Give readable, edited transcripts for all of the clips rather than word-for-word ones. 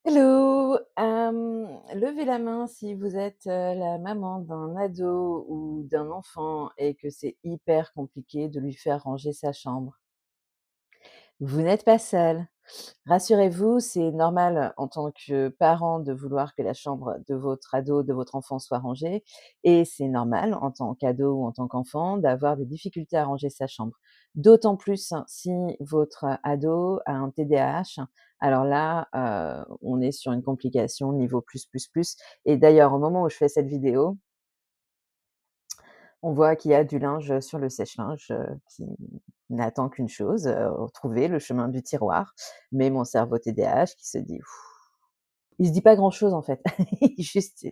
Hello, levez la main si vous êtes, la maman d'un ado ou d'un enfant et que c'est hyper compliqué de lui faire ranger sa chambre. Vous n'êtes pas seul. Rassurez-vous, c'est normal en tant que parent de vouloir que la chambre de votre ado, de votre enfant soit rangée et c'est normal en tant qu'ado ou en tant qu'enfant d'avoir des difficultés à ranger sa chambre. D'autant plus si votre ado a un TDAH, alors là, on est sur une complication niveau plus, plus, plus et d'ailleurs au moment où je fais cette vidéo, on voit qu'il y a du linge sur le sèche-linge, qui n'attend qu'une chose, trouver le chemin du tiroir. Mais mon cerveau TDAH qui se dit: il se dit pas grand-chose en fait. Il juste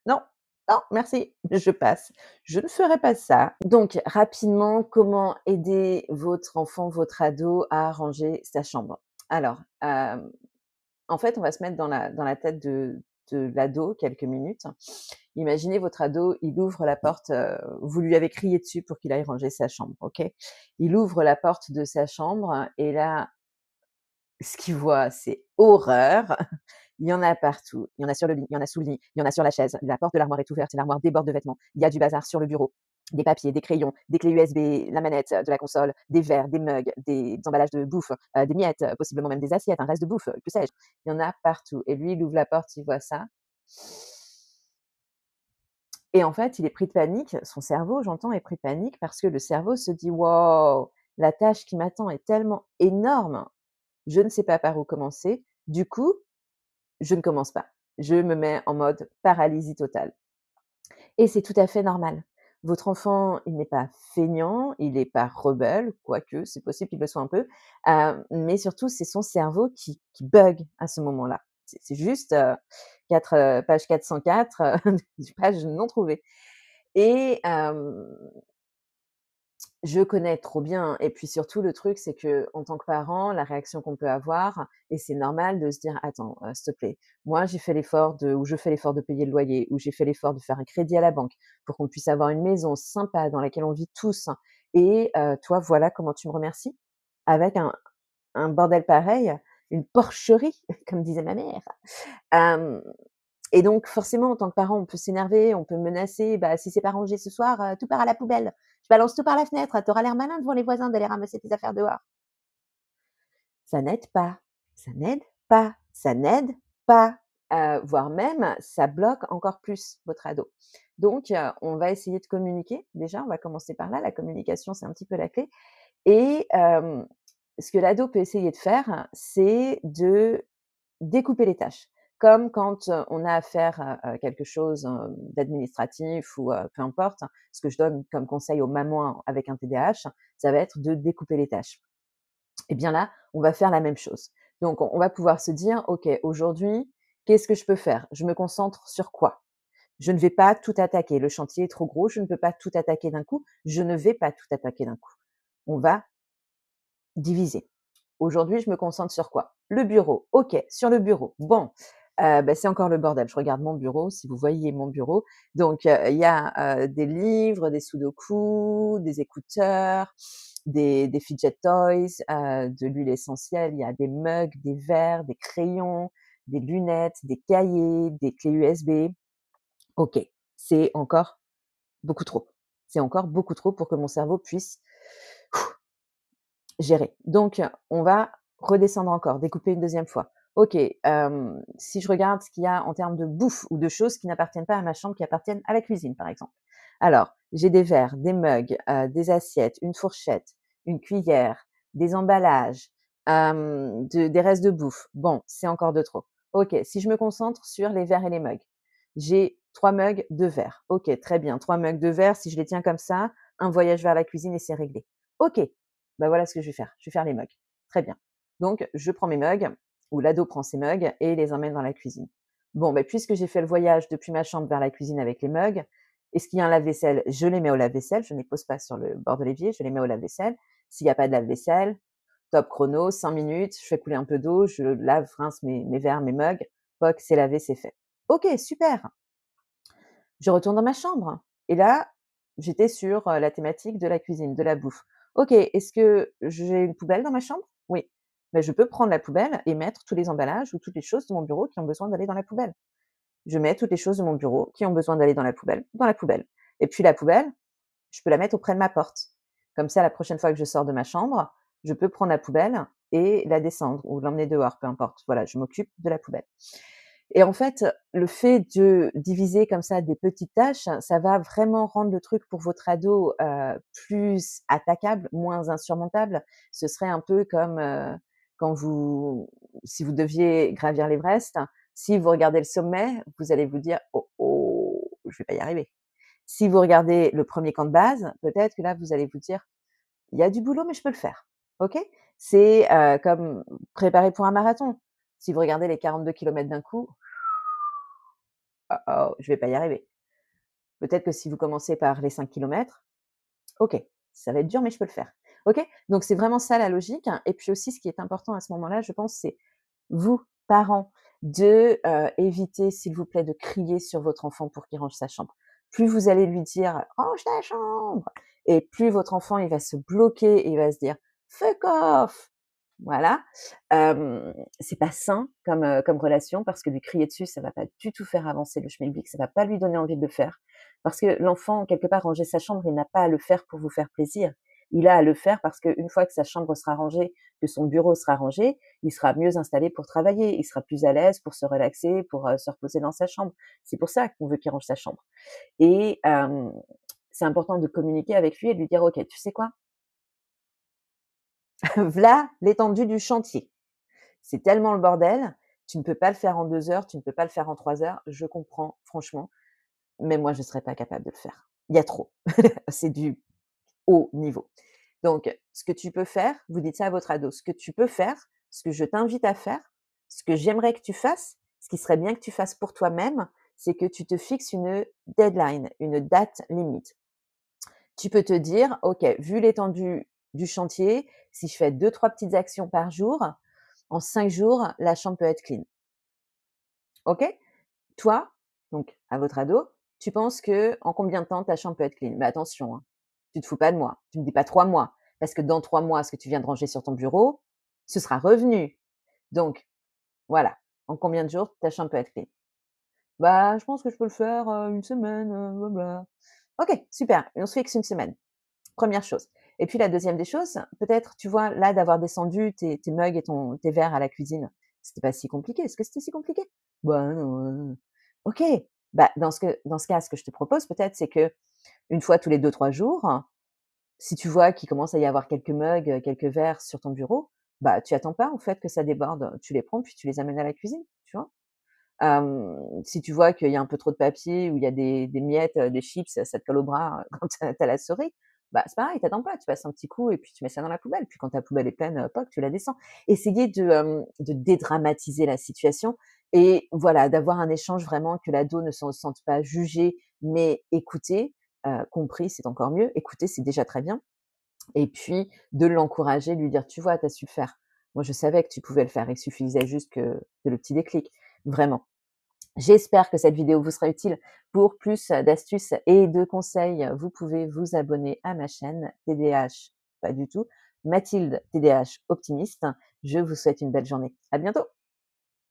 «Non, non merci, je passe, je ne ferai pas ça». Donc rapidement, comment aider votre enfant, votre ado à ranger sa chambre? Alors, en fait, on va se mettre dans la tête de l'ado quelques minutes. Imaginez votre ado, il ouvre la porte, vous lui avez crié dessus pour qu'il aille ranger sa chambre, OK? Il ouvre la porte de sa chambre et là, ce qu'il voit, c'est horreur. Il y en a partout. Il y en a sur le lit, il y en a sous le lit, il y en a sur la chaise. La porte de l'armoire est ouverte et l'armoire déborde de vêtements. Il y a du bazar sur le bureau. Des papiers, des crayons, des clés USB, la manette de la console, des verres, des mugs, des emballages de bouffe, des miettes, possiblement même des assiettes, un reste de bouffe, que sais-je. Il y en a partout. Et lui, il ouvre la porte, il voit ça. Et en fait, il est pris de panique. Son cerveau, j'entends, est pris de panique parce que le cerveau se dit: «Waouh, la tâche qui m'attend est tellement énorme, je ne sais pas par où commencer». Du coup, je ne commence pas. Je me mets en mode paralysie totale et c'est tout à fait normal. Votre enfant, il n'est pas feignant, il n'est pas rebelle, quoique c'est possible qu'il le soit un peu, mais surtout, c'est son cerveau qui bug à ce moment-là. C'est juste, 4, page 404, page non trouvée et je connais trop bien et puis surtout le truc, c'est qu'en tant que parent, la réaction qu'on peut avoir et c'est normal de se dire: «Attends, s'il te plaît, moi j'ai fait l'effort de ou je fais l'effort de payer le loyer ou j'ai fait l'effort de faire un crédit à la banque pour qu'on puisse avoir une maison sympa dans laquelle on vit tous et toi voilà comment tu me remercies? Avec un bordel pareil, une porcherie», comme disait ma mère. Hem et donc forcément, en tant que parent, on peut s'énerver, on peut menacer: «Bah, si c'est pas rangé ce soir, tout part à la poubelle. Tu balances tout par la fenêtre, tu auras l'air malin devant les voisins d'aller ramasser tes affaires dehors». Ça n'aide pas, ça n'aide pas, ça n'aide pas, voire même ça bloque encore plus votre ado. Donc on va essayer de communiquer. Déjà, on va commencer par là. La communication, c'est un petit peu la clé et ce que l'ado peut essayer de faire, c'est de découper les tâches. Comme quand, on a à faire, quelque chose, d'administratif ou, peu importe, ce que je donne comme conseil aux mamans avec un TDAH, ça va être de découper les tâches. Et bien là, on va faire la même chose. Donc on va pouvoir se dire: «OK, aujourd'hui, qu'est-ce que je peux faire? Je me concentre sur quoi? Je ne vais pas tout attaquer. Le chantier est trop gros, je ne peux pas tout attaquer d'un coup. Je ne vais pas tout attaquer d'un coup. On va diviser. Aujourd'hui, je me concentre sur quoi? Le bureau. OK, sur le bureau. Bon, bah, c'est encore le bordel. Je regarde mon bureau, si vous voyiez mon bureau. Donc, il y a, des livres, des sudoku, des écouteurs, des fidget toys, de l'huile essentielle. Il y a des mugs, des verres, des crayons, des lunettes, des cahiers, des clés USB. OK, c'est encore beaucoup trop. C'est encore beaucoup trop pour que mon cerveau puisse gérer. Donc, on va redescendre encore, découper une deuxième fois. OK, si je regarde ce qu'il y a en termes de bouffe ou de choses qui n'appartiennent pas à ma chambre, qui appartiennent à la cuisine, par exemple. Alors, j'ai des verres, des mugs, des assiettes, une fourchette, une cuillère, des emballages, des restes de bouffe. Bon, c'est encore de trop. OK, si je me concentre sur les verres et les mugs. J'ai 3 mugs, 2 verres. OK, très bien, 3 mugs, 2 verres, si je les tiens comme ça, un voyage vers la cuisine et c'est réglé. OK, bah, voilà ce que je vais faire. Je vais faire les mugs. Très bien. Donc, je prends mes mugs, ou l'ado prend ses mugs et les emmène dans la cuisine. Bon, bah, puisque j'ai fait le voyage depuis ma chambre vers la cuisine avec les mugs, est-ce qu'il y a un lave-vaisselle? Je les mets au lave-vaisselle. Je ne les pose pas sur le bord de l'évier. Je les mets au lave-vaisselle. S'il n'y a pas de lave-vaisselle, top chrono, 5 minutes. Je fais couler un peu d'eau. Je lave, rince mes verres, mes mugs. Poc, c'est lavé, c'est fait. OK, super. Je retourne dans ma chambre et là, j'étais sur, la thématique de la cuisine, de la bouffe. OK, est-ce que j'ai une poubelle dans ma chambre? Oui. mais je peux prendre la poubelle et mettre tous les emballages ou toutes les choses de mon bureau qui ont besoin d'aller dans la poubelle. Je mets toutes les choses de mon bureau qui ont besoin d'aller dans la poubelle. Et puis la poubelle, je peux la mettre auprès de ma porte. Comme ça, la prochaine fois que je sors de ma chambre, je peux prendre la poubelle et la descendre ou l'emmener dehors, peu importe. Voilà, je m'occupe de la poubelle. Et en fait, le fait de diviser comme ça des petites tâches, ça va vraiment rendre le truc pour votre ado, plus attaquable, moins insurmontable. Ce serait un peu comme, quand vous si vous deviez gravir l'Everest, si vous regardez le sommet, vous allez vous dire: «Oh, oh, je vais pas y arriver». Si vous regardez le premier camp de base, peut-être que là, vous allez vous dire: «Il y a du boulot, mais je peux le faire». OK? C'est, comme préparer pour un marathon. Si vous regardez les 42 kilomètres d'un coup, oh, oh, je vais pas y arriver. Peut-être que si vous commencez par les 5 kilomètres, OK, ça va être dur, mais je peux le faire. OK? Donc c'est vraiment ça la logique, hein. Et puis aussi, ce qui est important à ce moment-là, je pense, c'est vous, parents, de, éviter, s'il vous plaît, de crier sur votre enfant pour qu'il range sa chambre. Plus vous allez lui dire: «Range ta chambre!» et plus votre enfant, il va se bloquer et il va se dire: «Fuck off!» Voilà. C'est pas sain comme relation parce que lui crier dessus, ça va pas du tout faire avancer le schmilblick, ça va pas lui donner envie de le faire. Parce que l'enfant, quelque part, ranger sa chambre, il n'a pas à le faire pour vous faire plaisir. Il a à le faire parce qu'une fois que sa chambre sera rangée, que son bureau sera rangé, il sera mieux installé pour travailler, il sera plus à l'aise pour se relaxer, pour, se reposer dans sa chambre. C'est pour ça qu'on veut qu'il range sa chambre et c'est important de communiquer avec lui et de lui dire: «OK, tu sais quoi? V'là l'étendue du chantier. C'est tellement le bordel, tu ne peux pas le faire en 2 heures, tu ne peux pas le faire en 3 heures. Je comprends, franchement, mais moi, je ne serais pas capable de le faire. Il y a trop. C'est du haut niveau. Donc, ce que tu peux faire, vous dites ça à votre ado, ce que tu peux faire, ce que je t'invite à faire, ce que j'aimerais que tu fasses, ce qui serait bien que tu fasses pour toi-même, c'est que tu te fixes une deadline, une date limite. Tu peux te dire: «OK, vu l'étendue du chantier, si je fais 2-3 petites actions par jour, en 5 jours, la chambre peut être clean». OK? Toi, donc à votre ado, tu penses que en combien de temps ta chambre peut être clean? Mais attention, hein, tu te fous pas de moi. Tu me dis pas 3 mois, parce que dans 3 mois, ce que tu viens de ranger sur ton bureau, ce sera revenu. Donc voilà, en combien de jours ta chambre peut être clean? Bah, je pense que je peux le faire, 1 semaine, blabla. OK, super, et on se fixe 1 semaine. Première chose. Et puis la deuxième des choses, peut-être, tu vois, là, d'avoir descendu tes mugs et tes verres à la cuisine, c'était pas si compliqué. Est-ce que c'était si compliqué? Bah non, OK. Bah, dans ce cas, ce que je te propose peut-être, c'est que une fois tous les 2-3 jours, si tu vois qu'il commence à y avoir quelques mugs, quelques verres sur ton bureau, bah, tu attends pas en fait que ça déborde. Tu les prends puis tu les amènes à la cuisine, tu vois? Si tu vois qu'il y a un peu trop de papier ou il y a des miettes, des chips, ça te colle au bras, quand tu as la souris, bah, c'est pareil, tu attends pas, tu passes un petit coup et puis tu mets ça dans la poubelle. Puis quand ta poubelle est pleine, poc, tu la descends. Essayez de dédramatiser la situation et voilà, d'avoir un échange vraiment que l'ado ne se sente pas jugé, mais écouté, compris, c'est encore mieux. Écouter, c'est déjà très bien et puis de l'encourager, de lui dire: «Tu vois, tu as su le faire. Moi, je savais que tu pouvais le faire, il suffisait juste que le petit déclic». Vraiment. J'espère que cette vidéo vous sera utile. Pour plus d'astuces et de conseils, vous pouvez vous abonner à ma chaîne TDAH pas du tout, Mathilde TDAH optimiste. Je vous souhaite une belle journée. À bientôt!